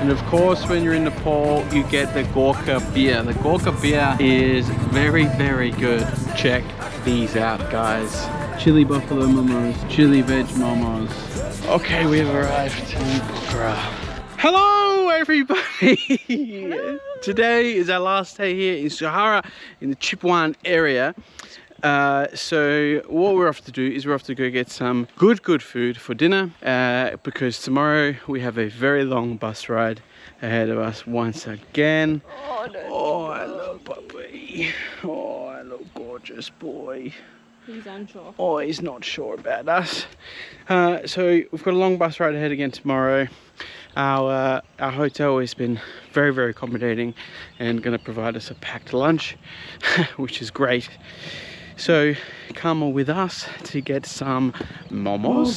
And of course, when you're in Nepal, you get the Gorkha beer. The Gorkha beer is very, very good. Check these out, guys. Chili buffalo momos, chili veg momos. Okay, we've arrived in Pokhara. Hello, everybody. Hello. Today is our last day here in Sahara, in the Chitwan area. So what we're off to do is we're off to go get some good food for dinner, because tomorrow we have a very long bus ride ahead of us once again. Oh, hello puppy. Oh, hello gorgeous boy. He's unsure. Oh, he's not sure about us. So we've got a long bus ride ahead again tomorrow. Our hotel has been very, very accommodating and going to provide us a packed lunch, which is great. So come with us to get some MOMO'S,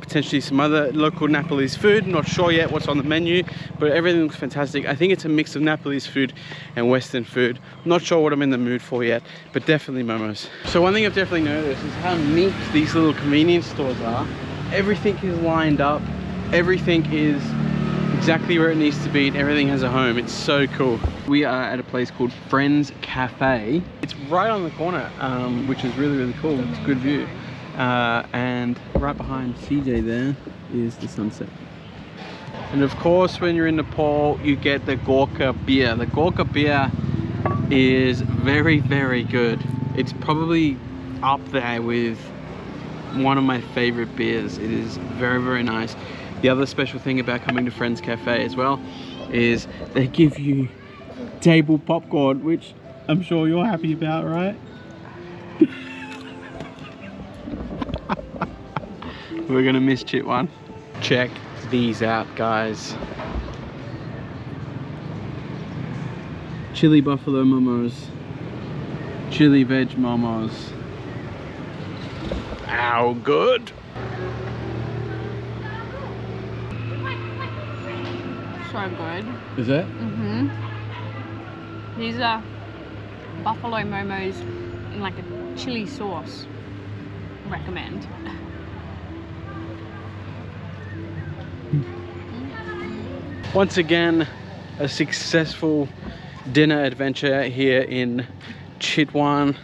potentially some other local Nepalese food. Not sure yet what's on the menu, but everything looks fantastic. I think it's a mix of Nepalese food and Western food. Not sure what I'm in the mood for yet, but definitely MOMO'S. So one thing I've definitely noticed is how neat these little convenience stores are. Everything is lined up. Everything is exactly where it needs to be, and everything has a home. It's so cool. We are at a place called Friends Cafe. It's right on the corner, which is really, really cool. It's a good view. And right behind CJ there is the sunset. And of course, when you're in Nepal, you get the Gorkha beer. The Gorkha beer is very, very good. It's probably up there with one of my favorite beers. It is very, very nice. The other special thing about coming to Friends Cafe as well is they give you table popcorn, which I'm sure you're happy about, right? We're gonna miss Chitwan. Check these out, guys. Chili buffalo momos, chili veg momos. How good! So good. Is it? Mm-hmm. These are buffalo momos in like a chili sauce. Recommend. Once again, a successful dinner adventure here in Chitwan.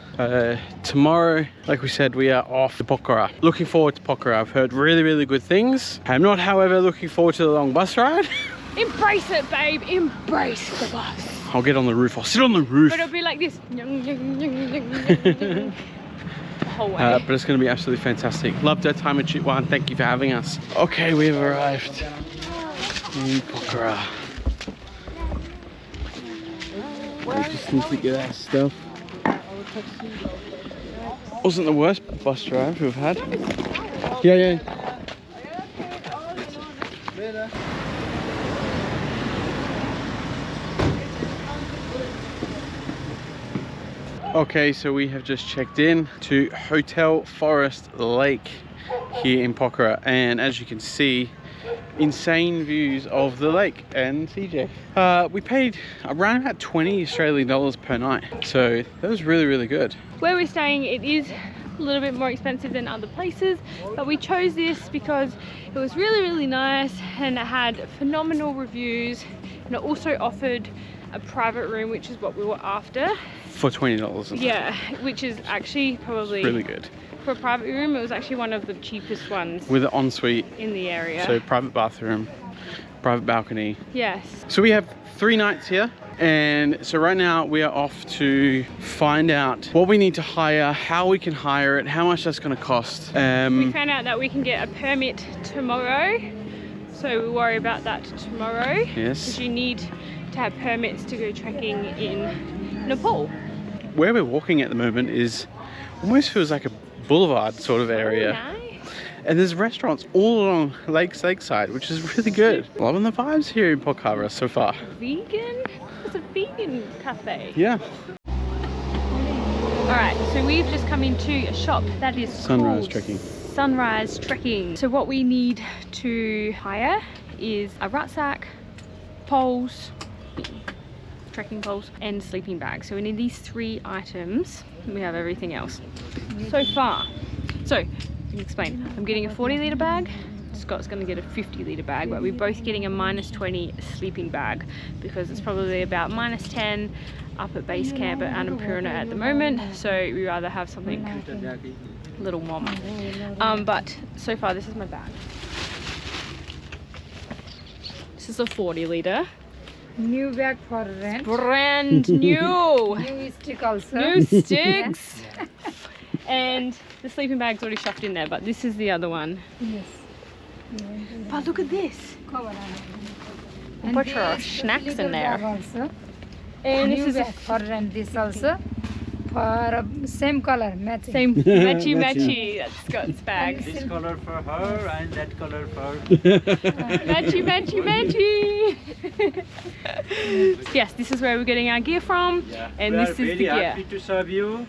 Tomorrow, like we said, we are off to Pokhara. Looking forward to Pokhara. I've heard really, really good things. I'm not, however, looking forward to the long bus ride. Embrace it, babe. Embrace the bus. I'll get on the roof. I'll sit on the roof. But it'll be like this. The whole way. But it's going to be absolutely fantastic. Loved our time at Chitwan. Thank you for having us. Okay, we've arrived in Pokhara. We just need to get our stuff. Wasn't the worst bus drive we've had. Yeah. Okay, so we have just checked in to Hotel Forest Lake here in Pokhara, and as you can see, insane views of the lake and CJ. We paid around about 20 Australian dollars per night, so that was really, really good. Where we're staying, it is a little bit more expensive than other places, but we chose this because it was really, really nice and it had phenomenal reviews, and it also offered a private room, which is what we were after. For $20. Yeah, which is actually probably really good. For a private room, it was actually one of the cheapest ones. With an ensuite. In the area. So private bathroom, private balcony. Yes. So we have 3 nights here. And so right now we are off to find out what we need to hire, how we can hire it, how much that's going to cost. We found out that we can get a permit tomorrow. So we'll worry about that tomorrow. Yes. Because you need to have permits to go trekking in Nepal. Where we're walking at the moment is almost feels like a boulevard sort of area. Nice. And there's restaurants all along lakeside, which is really good. Loving the vibes here in Pokhara so far. Vegan? It's a vegan cafe. Yeah. Alright, so we've just come into a shop that is Sunrise called Trekking. Sunrise Trekking. So what we need to hire is a rucksack, poles, trekking poles, and sleeping bags. So we need these 3 items, and we have everything else. So far, so I can explain. I'm getting a 40-litre bag, Scott's going to get a 50-litre bag, but we're both getting a -20 sleeping bag because it's probably about -10 up at base camp at Annapurna at the moment, so we rather have something a little warmer. But so far this is my bag. This is a 40-litre. New bag for rent. Brand new! New stick also. New sticks! And the sleeping bag's already shoved in there, but this is the other one. Yes. But look at this! Cover on. A bunch of snacks in there. Also. And New this is bag for rent. This also for same color matching. same matchy. That's Scott's bag. This color for her and that color for Matchy. Yes, this is where we're getting our gear from, and this is the really gear. happy to serve you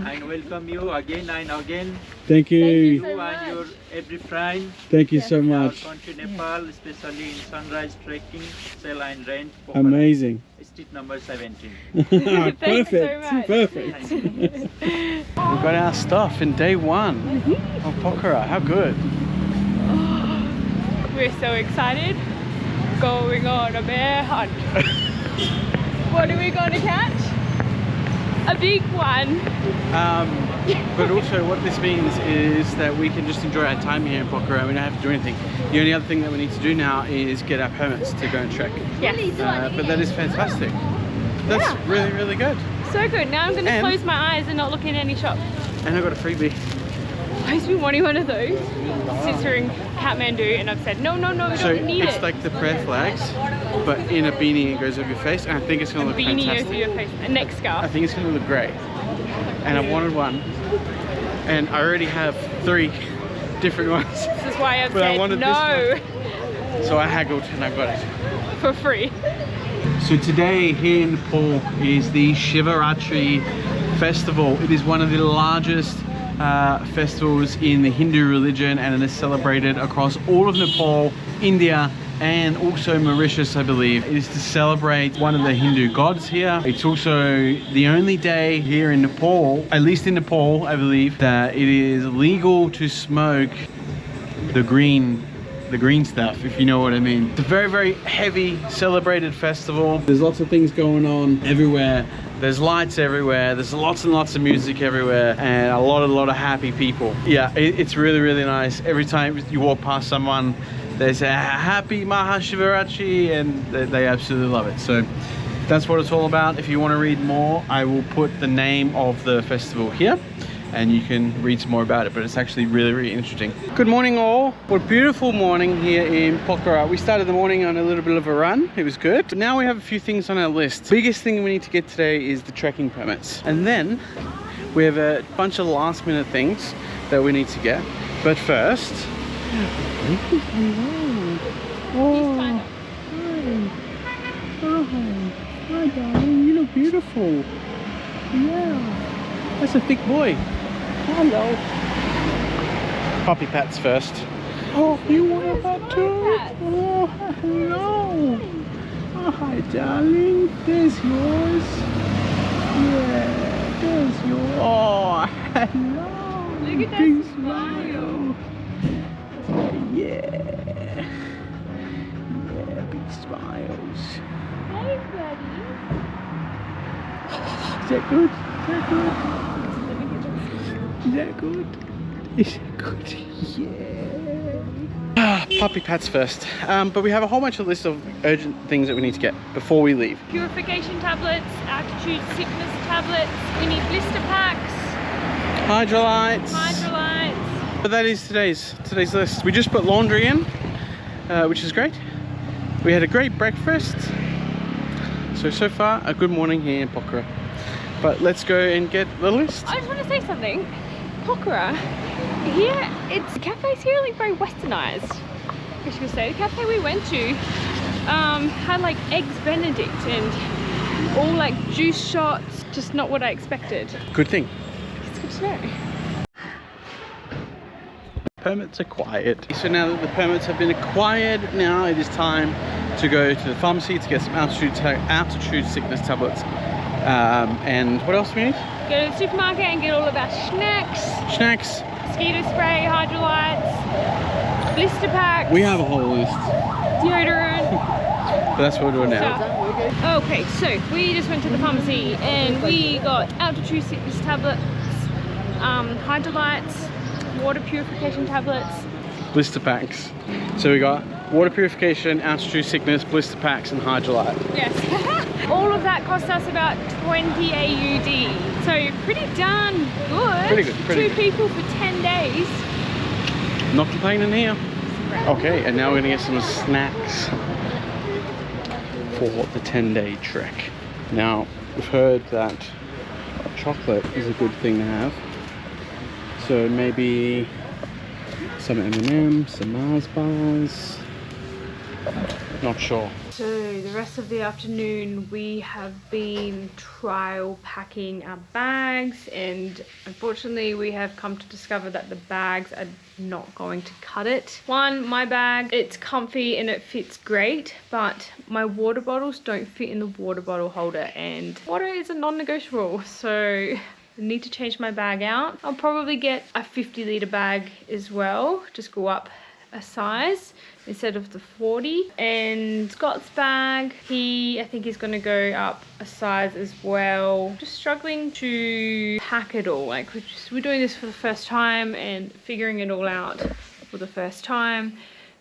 and welcome you again and again. Thank you. You so and your every friend. Thank you so Our much. country Nepal, especially in sunrise trekking, sail and rent. Pokhara, Amazing. Street number 17. Thanks so Perfect. much. Perfect. Thank you. We've got our stuff in day one of Pokhara. How good. We're so excited. Going on a bear hunt. What are we going to catch? A big one. But also what this means is that we can just enjoy our time here in Pokhara. We don't have to do anything. The only other thing that we need to do now is get our permits to go and trek. Yes. But that is fantastic. That's really good. So good. Now I'm going to And- close my eyes and not look in any shop. And I got a freebie. I've been wanting one of those since we're in Kathmandu, and I've said no, we So don't need it's it. like the prayer flags, but in a beanie it goes over your face, and I think it's A going to look beanie fantastic. over your face, a neck I scarf. think it's going to look great. And I wanted one, and I already have 3 different ones. This is why I've But I said wanted no So I haggled and I got it. for free. So today here in Nepal is the Shivaratri festival. It is one of the largest festivals in the Hindu religion, and it is celebrated across all of Nepal, India, and also Mauritius, I believe. It is to celebrate one of the Hindu gods here. It's also the only day here in Nepal, at least in Nepal, I believe, that it is legal to smoke the green stuff, if you know what I mean. It's a very heavy celebrated festival. There's lots of things going on everywhere. There's lights everywhere. There's lots and lots of music everywhere, and a lot of happy people. Yeah, it's really nice. Every time you walk past someone, they say happy Mahashivaratri, and they absolutely love it. So that's what it's all about. If you want to read more, I will put the name of the festival here, and you can read some more about it, but it's actually really interesting. Good morning all. What a beautiful morning here in Pokhara. We started the morning on a little bit of a run. It was good. But now we have a few things on our list. Biggest thing we need to get today is the trekking permits. And then we have a bunch of last minute things that we need to get. But first... Hi darling, you look beautiful. Yeah. That's a thick boy. Hello. Puppy pats first. Oh, you want a pat too? Oh, hello. Oh, hi, darling. There's yours. Yeah, there's yours. Oh, hello. Look at that Big smile. Yeah. Yeah, big smiles. Hey, buddy. Is that good? Is that good? Is that good? Yeah. Puppy pats first. But we have a whole bunch of lists of urgent things that we need to get before we leave. Purification tablets, altitude sickness tablets. We need blister packs, Hydrolytes. hydrolytes. But that is today's list. We just put laundry in, which is great. We had a great breakfast. So far, a good morning here in Pokhara. But let's go and get the list. I just want to say something. Pokhara, here, the cafes here are like very westernized. I should say the cafe we went to had like eggs Benedict and all like juice shots. Just not what I expected. Good thing. It's good to know. Permits acquired. So now that the permits have been acquired, now it is time to go to the pharmacy to get some altitude sickness tablets. And what else do we need? Go to the supermarket and get all of our snacks. Snacks. Mosquito spray, hydrolytes. blister packs, We have a whole list, deodorant. but that's what we're doing now. Okay, so we just went to the pharmacy and we got altitude sickness tablets, hydrolytes, water purification tablets. Blister packs. So we got water purification, altitude sickness, blister packs, and hydrolyte. Yes. All of that cost us about 20 AUD. So pretty darn good. Pretty good, pretty Two good. people for 10 days. Not complaining here. Okay, and now we're gonna get some snacks for the 10-day trek. Now, we've heard that chocolate is a good thing to have. So maybe some M&M's, some Mars bars. Not sure. So the rest of the afternoon we have been trial packing our bags, and unfortunately we have come to discover that the bags are not going to cut it. One, my bag, it's comfy and it fits great, but my water bottles don't fit in the water bottle holder, and water is a non-negotiable, so I need to change my bag out. I'll probably get a 50-litre bag as well, just go up a size instead of the 40. And Scott's bag, I think he's gonna go up a size as well. Just struggling to pack it all. Like we're doing this for the first time and figuring it all out for the first time.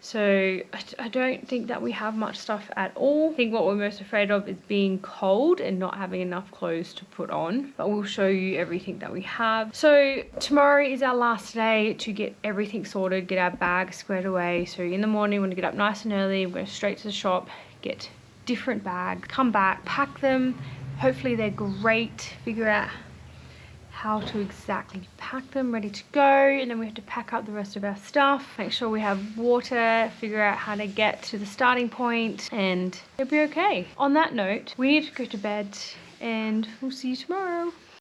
So I don't think that we have much stuff at all. I think what we're most afraid of is being cold and not having enough clothes to put on. But we'll show you everything that we have. So tomorrow is our last day to get everything sorted, get our bags squared away. So in the morning, we're gonna get up nice and early. We're going straight to the shop, get different bags, come back, pack them. Hopefully they're great. Figure out how to exactly pack them ready to go, and then we have to pack up the rest of our stuff, make sure we have water, figure out how to get to the starting point, and it'll be okay. On that note, we need to go to bed and we'll see you tomorrow.